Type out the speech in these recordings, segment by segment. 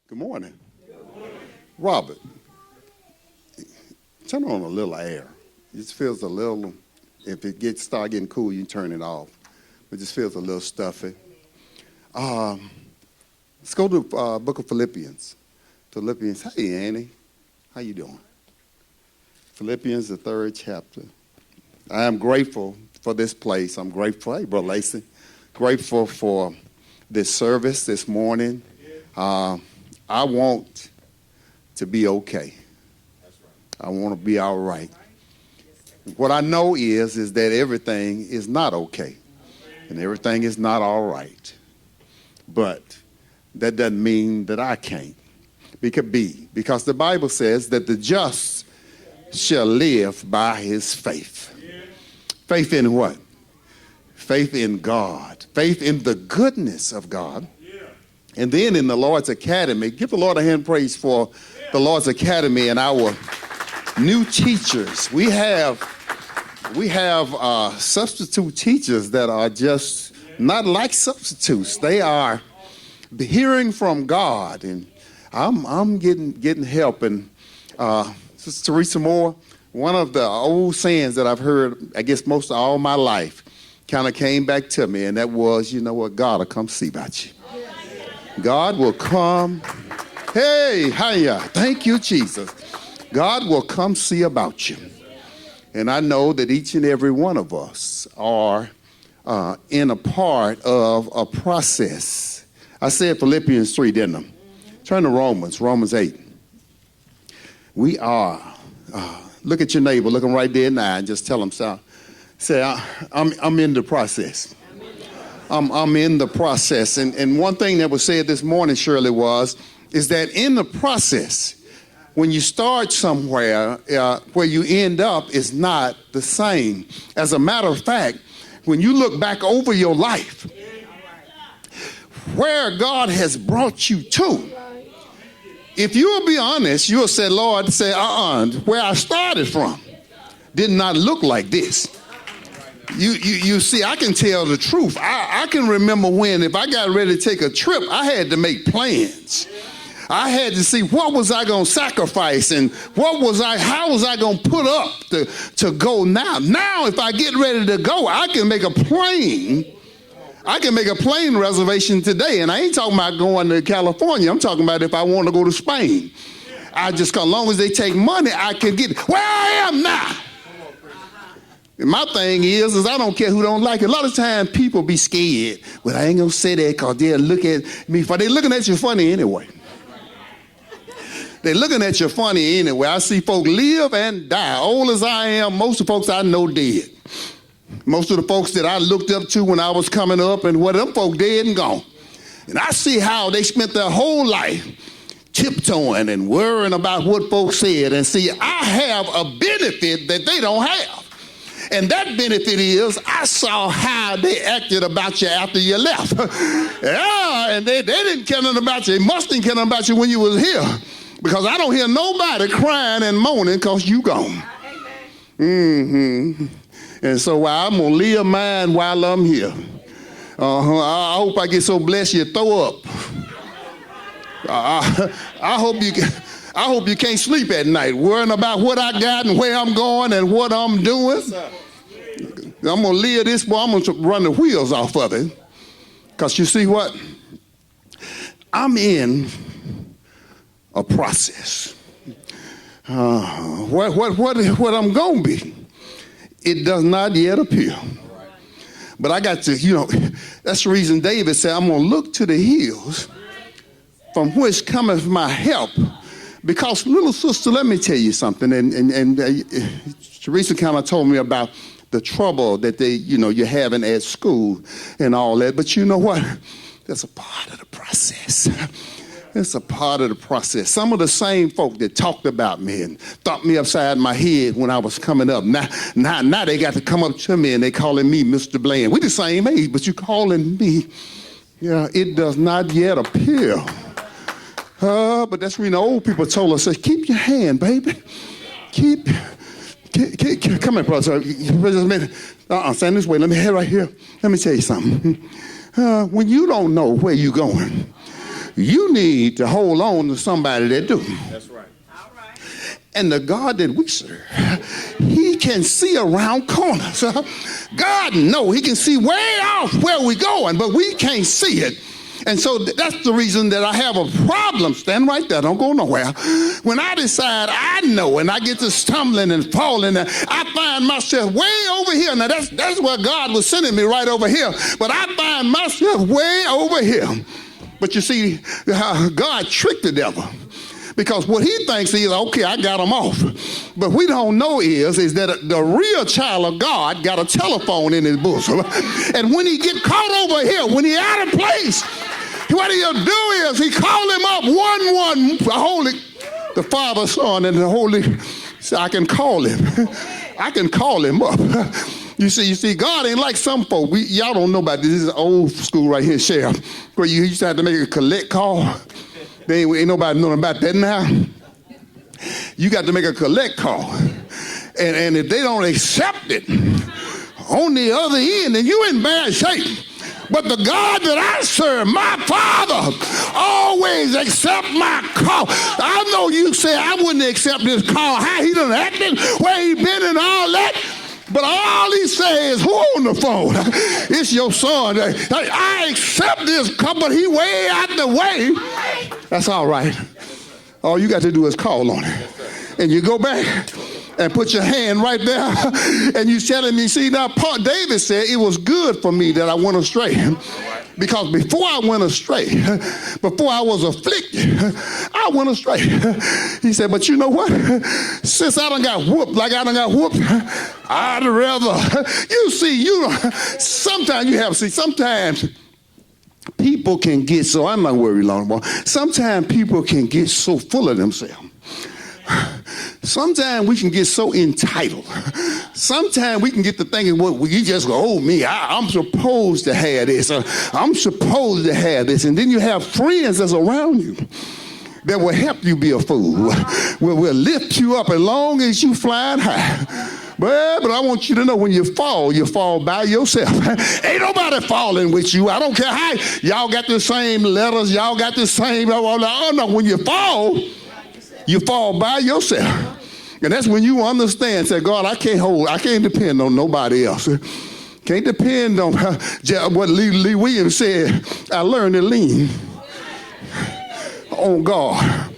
Good morning. Robert, turn on a little air. It just feels a little, if it start getting cool, you can turn it off. It just feels a little stuffy. Let's go to book of Philippians. Philippians, hey Annie, how you doing? Philippians, the 3rd chapter. I am grateful for this place. I'm grateful, hey Brother Lacey, grateful for this service this morning. I want to be okay. I want to be all right. What I know is that everything is not okay and everything is not all right. But that doesn't mean that I can't. Because the Bible says that the just shall live by his faith. Faith in what? Faith in God. Faith in the goodness of God. And then in the Lord's Academy, give the Lord a hand praise for the Lord's Academy and our new teachers. We have substitute teachers that are just not like substitutes. They are hearing from God, and I'm getting help. And Sister Teresa Moore, one of the old sayings that I've heard, I guess most of all my life, kind of came back to me, and that was, you know what, God will come see about you. God will come. Hey, hiya. Thank you, Jesus. God will come see about you. And I know that each and every one of us are in a part of a process. I said Philippians 3, didn't I? Turn to Romans 8. We are. Look at your neighbor, look him right there in the eye, and just tell him, say, I'm in the process. I'm in the process. And one thing that was said this morning, Shirley, is that in the process, when you start somewhere, where you end up is not the same. As a matter of fact, when you look back over your life, where God has brought you to, if you'll be honest, you'll say, Lord, where I started from did not look like this. You see, I can tell the truth. I can remember when, if I got ready to take a trip, I had to make plans. I had to see what was I going to sacrifice and how was I going to put up to go now. Now, if I get ready to go, I can make a plane reservation today. And I ain't talking about going to California. I'm talking about if I want to go to Spain. As long as they take money, I can get where I am now. And my thing is I don't care who don't like it. A lot of times people be scared. Well, I ain't going to say that because they'll look at me. They're looking at you funny anyway. They're looking at you funny anyway. I see folk live and die. Old as I am, most of the folks I know dead. Most of the folks that I looked up to when I was coming up, and what them folk dead and gone. And I see how they spent their whole life tiptoeing and worrying about what folks said. And see, I have a benefit that they don't have. And that benefit is I saw how they acted about you after you left. Yeah, and they didn't care nothing about you. They must didn't care nothing about you when you was here. Because I don't hear nobody crying and moaning because you gone. Mm-hmm. And so I'm going to live mine while I'm here. I hope I get so blessed you throw up. I hope you can't sleep at night worrying about what I got and where I'm going and what I'm doing. I'm going to live this, boy. I'm going to run the wheels off of it. Because you see what? I'm in a process. What I'm going to be, it does not yet appear. But I got to, that's the reason David said, I'm going to look to the hills from which cometh my help. Because, little sister, let me tell you something. And Teresa kind of told me about the trouble that you're having at school and all that. But you know what? That's a part of the process. It's a part of the process. Some of the same folk that talked about me and thumped me upside my head when I was coming up, now they got to come up to me and they calling me Mr. Bland. We're the same age, but you calling me. Yeah, it does not yet appear. But that's when the old people told us, keep your hand, baby. Keep come here, brother. Stand this way. Let me head right here. Let me tell you something. When you don't know where you're going, You need to hold on to somebody that do. That's right. And the God that we serve, he can see around corners. God knows he can see way off where we're going, but we can't see it. And so that's the reason that I have a problem. Stand right there. Don't go nowhere. When I decide I know and I get to stumbling and falling, and I find myself way over here. Now, that's where God was sending me, right over here. But I find myself way over here. But you see, God tricked the devil. Because what he thinks is, okay, I got him off. But we don't know is that the real child of God got a telephone in his bosom. And when he get caught over here, when he out of place, what he'll do is he call him up the Father, Son, and the Holy. So I can call him. I can call him up. You see, God ain't like some folk. Y'all don't know about this. This is old school right here, Sheriff, where you used to have to make a collect call. Ain't nobody knowing about that now. You got to make a collect call. And if they don't accept it on the other end, then you in bad shape. But the God that I serve, my Father, always accept my call. I know you say I wouldn't accept this call. How he done acted, where he been and all that. But all he says, who on the phone? It's your son. I accept this call, but he way out the way. That's all right. All you got to do is call on it. And you go back and put your hand right there, and you telling me, see, now David said it was good for me that I went astray. Because before I went astray, before I was afflicted, I went astray. He said, but you know what? Since I done got whooped like I done got whooped, I'd rather. Sometimes people can get so, I'm not worried long more. Sometimes people can get so full of themselves. Sometimes we can get so entitled. Sometimes we can get to thinking, well, you just go, oh, me, I'm supposed to have this. I'm supposed to have this. And then you have friends that's around you that will help you be a fool, will lift you up as long as you flying high. But I want you to know when you fall by yourself. Ain't nobody falling with you. I don't care how. Y'all got the same letters. Y'all got the same. Oh, no, when you fall by yourself. And that's when you understand, say, God, I can't depend on nobody else. Can't depend on what Lee Williams said. I learned to lean on God.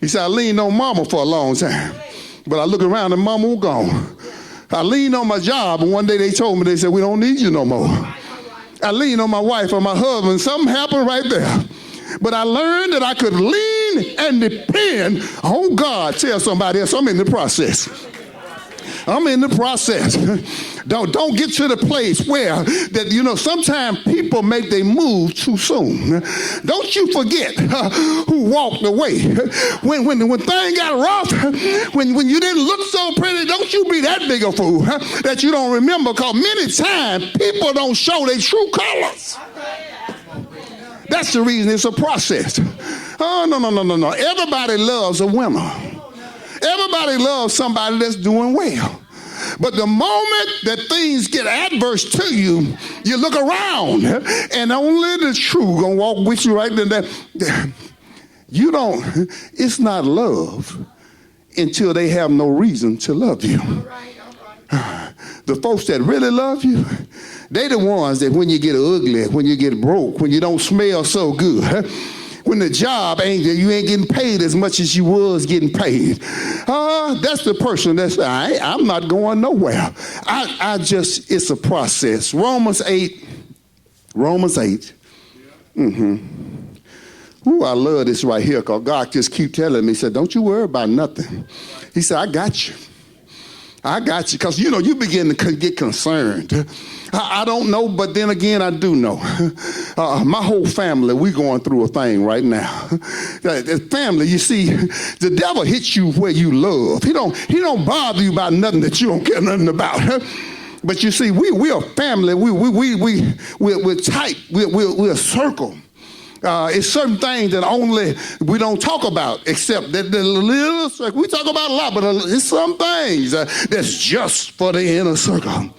He said, I leaned on mama for a long time. But I look around and mama was gone. I leaned on my job, and one day they told me, they said, we don't need you no more. I leaned on my wife or my husband. Something happened right there. But I learned that I could lean and depend on God. Tell somebody else, I'm in the process. I'm in the process. Don't get to the place where that, sometimes people make their move too soon. Don't you forget who walked away. When things got rough, when you didn't look so pretty, don't you be that big a fool that you don't remember, because many times people don't show their true colors. That's the reason it's a process. Oh, no. Everybody loves a winner. Everybody loves somebody that's doing well. But the moment that things get adverse to you, you look around and only the true gonna walk with you right there. It's not love until they have no reason to love you. The folks that really love you, they the ones that when you get ugly, when you get broke, when you don't smell so good, when the job you ain't getting paid as much as you was getting paid. That's the person that's, I'm not going nowhere. It's a process. Romans 8. Ooh, I love this right here, because God just keep telling me, he said, don't you worry about nothing. He said, I got you. Because, you begin to get concerned. I don't know, but then again, I do know. My whole family, we going through a thing right now. Family, you see, the devil hits you where you love. He don't bother you about nothing that you don't care nothing about. But you see, we're a family. We're tight. We're a circle. It's certain things that only we don't talk about, except that the little circle. We talk about a lot, but it's some things that's just for the inner circle.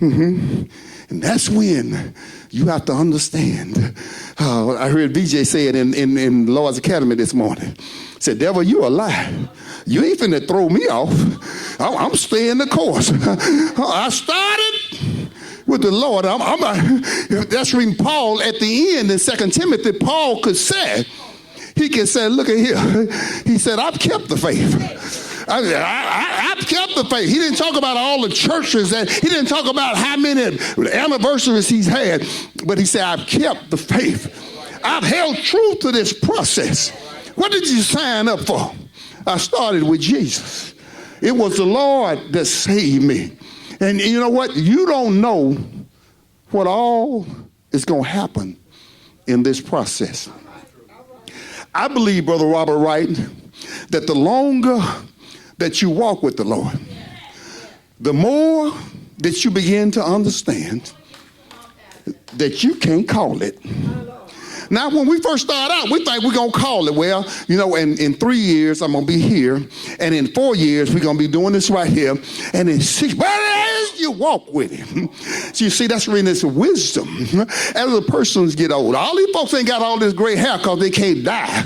And that's when You have to understand. I heard BJ say it in Lord's Academy this morning. Said, devil, you a lie. You ain't finna throw me off. I'm staying the course. I started with the Lord. That's reading Paul at the end in 2 Timothy. Paul could say, he can say, look at here. He said, I've kept the faith. I've kept the faith. He didn't talk about all the churches, and he didn't talk about how many anniversaries he's had, but he said, I've kept the faith. I've held true to this process. What did you sign up for? I started with Jesus. It was the Lord that saved me. And you know what? You don't know what all is going to happen in this process. I believe, Brother Robert Wright, that the longer that you walk with the Lord, the more that you begin to understand that you can't call it. Now, when we first start out, we think we're going to call it. Well, you know, in 3 years, I'm going to be here. And in 4 years, we're going to be doing this right here. And in 6, but as you walk with him. So you see, that's really this wisdom. As the persons get old, all these folks ain't got all this gray hair because they can't die.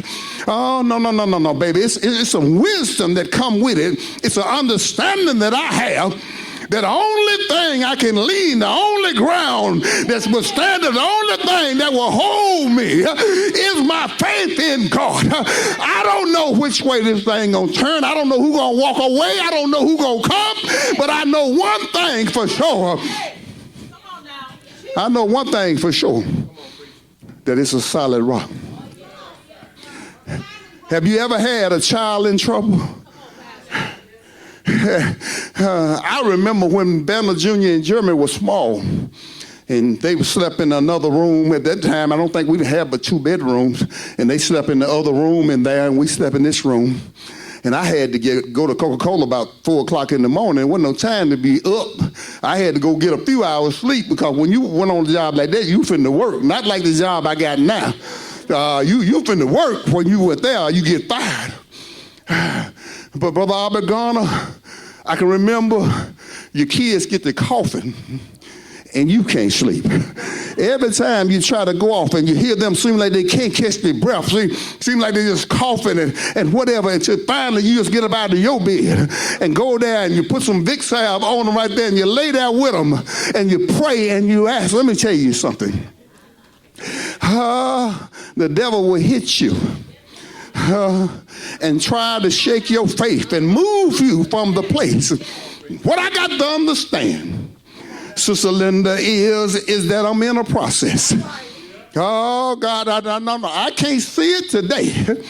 Oh, no, baby. It's some wisdom that come with it. It's an understanding that I have. That the only thing I can lean, the only ground that's withstanding, the only thing that will hold me is my faith in God. I don't know which way this thing gonna turn. I don't know who's gonna walk away. I don't know who's gonna come. But I know one thing for sure. I know one thing for sure. That it's a solid rock. Have you ever had a child in trouble? I remember when Banner Jr. and Jeremy were small, and they slept in another room. At that time, I don't think we had but 2 bedrooms, and they slept in the other room in there, and we slept in this room. And I had to go to Coca-Cola about 4 o'clock in the morning. There wasn't no time to be up. I had to go get a few hours sleep, because when you went on a job like that, you finna work. Not like the job I got now. You finna work. When you were there, you get fired. But Brother Albert Garner, I can remember your kids get to coughing and you can't sleep. Every time you try to go off and you hear them seem like they can't catch their breath, seem like they're just coughing and whatever, until finally you just get up out of your bed and go there and you put some Vicks salve on them right there and you lay there with them and you pray and you ask. Let me tell you something. The devil will hit you. And try to shake your faith and move you from the place. What I got to understand, Sister Linda, is that I'm in a process. Oh, God, I can't see it today,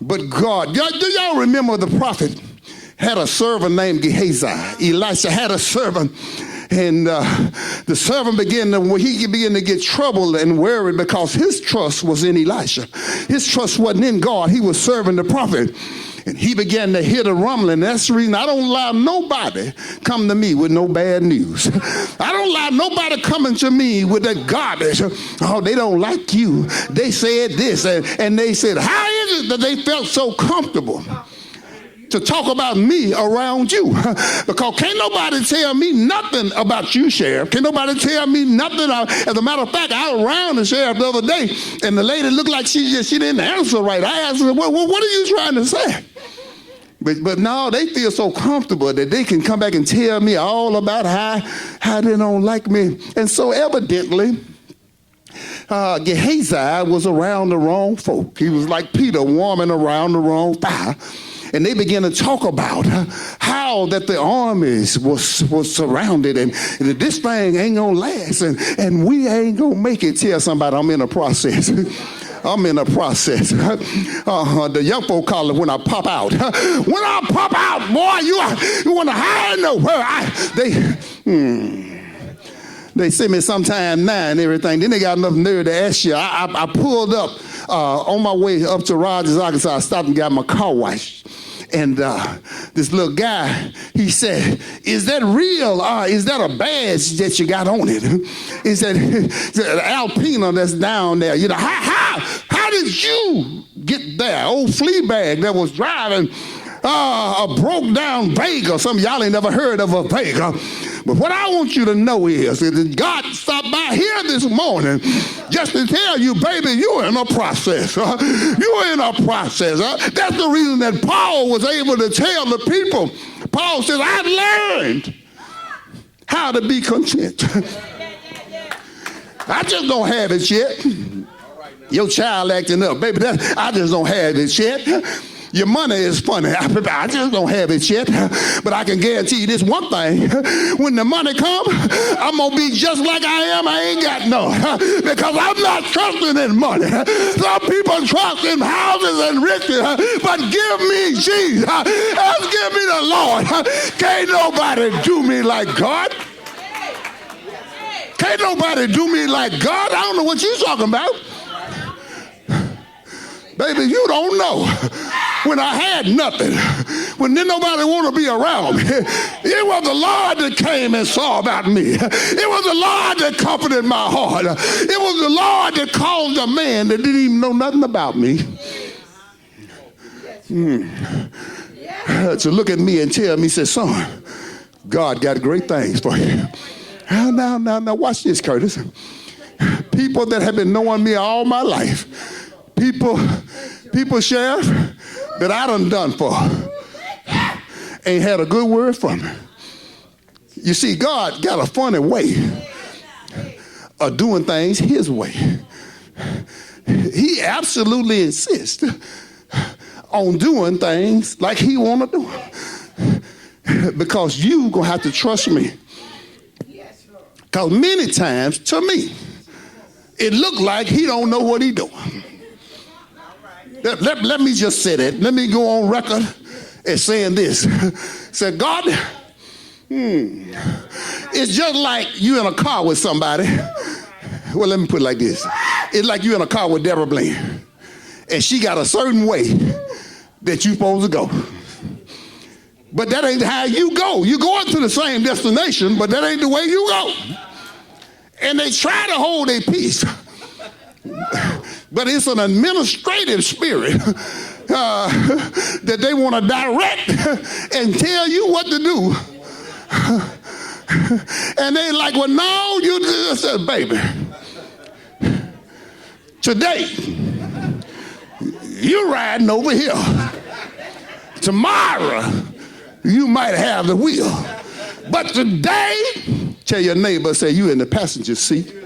but God. Do y'all remember the prophet had a servant named Gehazi? Elisha had a servant. And the servant began to get troubled and worried because his trust was in Elisha. His trust wasn't in God. He was serving the prophet. And he began to hear the rumbling. That's the reason I don't allow nobody come to me with no bad news. I don't allow nobody coming to me with that garbage. Oh, they don't like you. They said this. And they said, how is it that they felt so comfortable to talk about me around you? Because can't nobody tell me nothing about you, Sheriff. Can't nobody tell me nothing. As a matter of fact, I was around the sheriff the other day, and the lady looked like she didn't answer right. I asked her, what are you trying to say? But no, they feel so comfortable that they can come back and tell me all about how they don't like me. And so evidently, Gehazi was around the wrong folk. He was like Peter warming around the wrong fire. And they began to talk about how that the armies was surrounded and this thing ain't gonna last and we ain't gonna make it. Tell somebody I'm in a process. I'm in a process. The young folk call it when I pop out. When I pop out, boy, you want to hide nowhere. They see me sometime now and everything. Then they got enough nerve to ask you. I pulled up on my way up to Rogers, Arkansas. I stopped and got my car washed. And this little guy, he said, is that real? Is that a badge that you got on it? He said, Alpina that's down there. You know, how did you get there? Old Fleabag that was driving a broke down Vega. Some of y'all ain't never heard of a Vega. But what I want you to know is that God stopped by here this morning just to tell you, baby, you're in a process. You're in a process. That's the reason that Paul was able to tell the people. Paul says, I learned how to be content. I just don't have it yet. Your child acting up, baby, I just don't have it yet. Your money is funny. I just don't have it yet. But I can guarantee you this one thing. When the money comes, I'm going to be just like I am. I ain't got none. Because I'm not trusting in money. Some people trust in houses and riches. But give me Jesus. Give me the Lord. Can't nobody do me like God. Can't nobody do me like God. I don't know what you're talking about. Baby, you don't know. When I had nothing, when didn't nobody want to be around me, it was the Lord that came and saw about me. It was the Lord that comforted my heart. It was the Lord that caused a man that didn't even know nothing about me to look at me and tell me, say, son, God got great things for you. Now, watch this, Curtis. People that have been knowing me all my life, people, Sheriff, that I done for, ain't had a good word from me. You see, God got a funny way of doing things his way. He absolutely insists on doing things like he want to do. Because you going to have to trust me. Because many times, to me, it looked like he don't know what he doing. Let me just say that. Let me go on record as saying this. Say, God, it's just like you in a car with somebody. Well, let me put it like this. It's like you in a car with Deborah Blaine, and she got a certain way that you supposed to go. But that ain't how you go. You're going to the same destination, but that ain't the way you go. And they try to hold their peace. But it's an administrative spirit that they want to direct and tell you what to do. And they like, well, no, you just said, baby, today, you're riding over here. Tomorrow, you might have the wheel. But today, tell your neighbor, say, you in the passenger seat.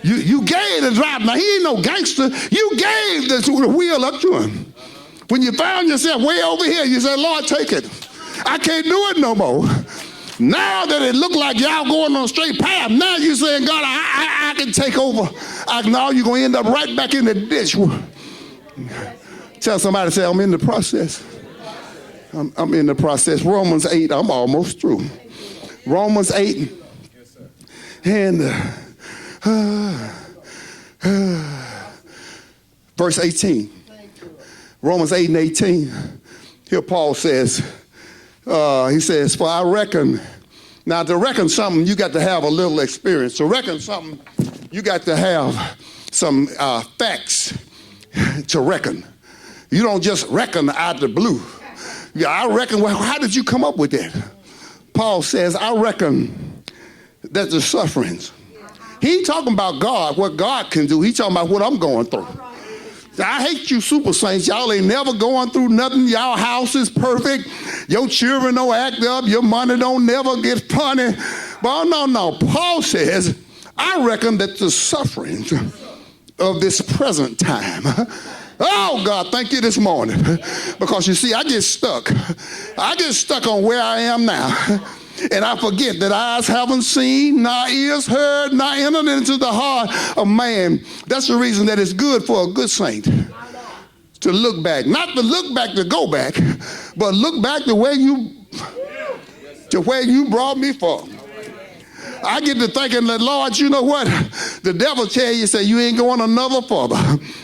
You gave the driver. Now, he ain't no gangster. You gave the wheel up to him. When you found yourself way over here, you said, Lord, take it. I can't do it no more. Now that it looked like y'all going on a straight path, now you saying, God, I can take over. Now you're going to end up right back in the ditch. Tell somebody, say, I'm in the process. I'm in the process. Romans 8, I'm almost through. Romans 8 and verse 18. Romans 8 and 18. Here Paul says, he says, for I reckon, now to reckon something, you got to have a little experience. To reckon something, you got to have some facts to reckon. You don't just reckon out the blue. Yeah, I reckon, well, how did you come up with that? Paul says, I reckon that the sufferings. He ain't talking about God, what God can do. He talking about what I'm going through. I hate you super saints. Y'all ain't never going through nothing. Y'all house is perfect. Your children don't act up. Your money don't never get funny. But no. Paul says, I reckon that the sufferings of this present time. Oh, God, thank you this morning. Because you see, I get stuck. I get stuck on where I am now. And I forget that eyes haven't seen, nor ears heard, nor entered into the heart of man. That's the reason that it's good for a good saint to look back. Not to look back to go back, but look back to where you brought me from. I get to thinking that, Lord, you know what? The devil tell you, say, you ain't going another further.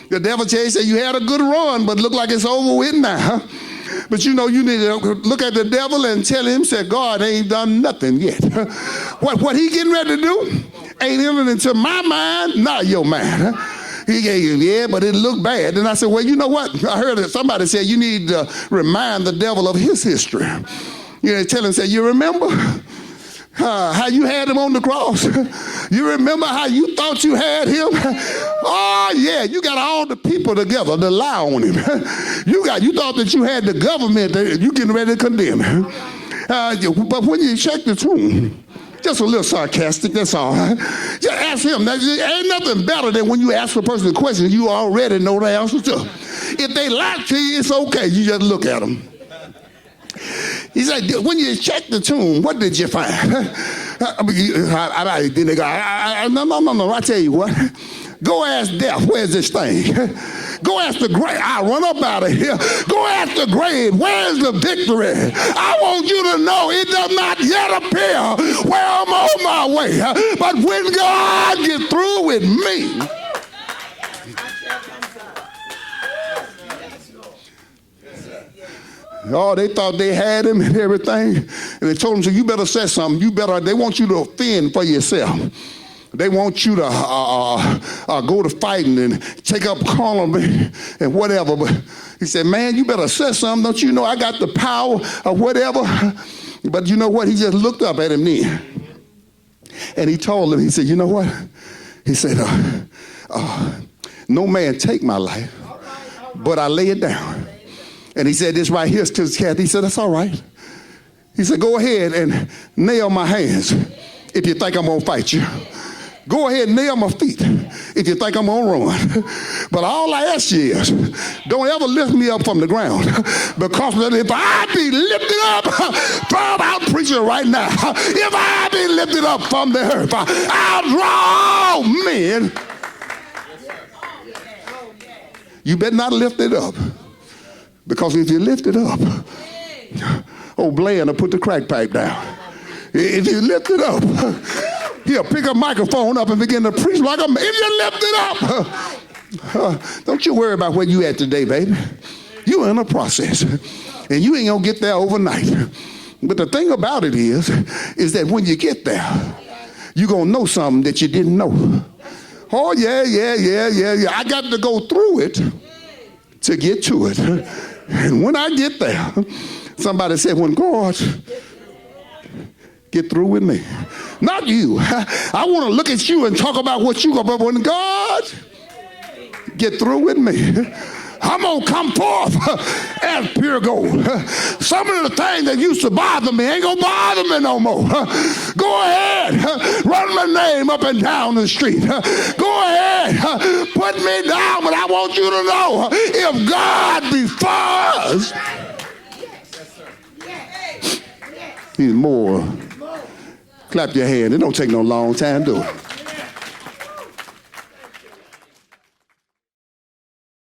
The devil tell you, say, you had a good run, but look like it's over with now. But you know, you need to look at the devil and tell him, say, God ain't done nothing yet. What he getting ready to do ain't entered into my mind, not your mind. He gave, yeah, but it looked bad. And I said, well, you know what? I heard that somebody said you need to remind the devil of his history. You know, tell him, say, you remember how you had him on the cross? You remember how you thought you had him? Oh, yeah, you got all the people together to lie on him. You thought that you had the government that you getting ready to condemn him. But when you check the tomb, just a little sarcastic, that's all. Just ask him. There ain't nothing better than when you ask a person a question you already know the answer to. If they lie to you, it's okay. You just look at them. He said, when you check the tomb, what did you find? Then they go, no, I tell you what. Go ask death, where's this thing? Go ask the grave. I'll run up out of here. Go ask the grave, where's the victory? I want you to know it does not yet appear where I'm on my way. But when God gets through with me, oh, they thought they had him and everything. And they told him, so you better say something. They want you to offend for yourself. They want you to go to fighting and take up column and whatever. But he said, man, you better say something. Don't you know I got the power or whatever? But you know what? He just looked up at him then. And he told him, he said, you know what? He said, no man take my life, but I lay it down. And he said, this right here is to his cat. He said, that's all right. He said, go ahead and nail my hands if you think I'm going to fight you. Go ahead and nail my feet if you think I'm going to run. But all I ask you is, don't ever lift me up from the ground. Because if I be lifted up, from out preaching right now, if I be lifted up from the earth, I'll draw men. You better not lift it up. Because if you lift it up, old Blaine will put the crack pipe down. If you lift it up, he'll pick a microphone up and begin to preach like a man. If you lift it up, don't you worry about where you at today, baby. You're in a process, and you ain't gonna get there overnight. But the thing about it is that when you get there, you're gonna know something that you didn't know. Oh, yeah. I got to go through it to get to it. And when I get there, somebody said, when God get through with me, not you. I want to look at you and talk about what you got, but when God get through with me, I'm going to come forth as pure gold. Some of the things that used to bother me ain't going to bother me no more. Go ahead, run my name up and down the street. Go ahead, put me down, but I want you to know, if God be for us, he's more. Clap your hand. It don't take no long time, do it.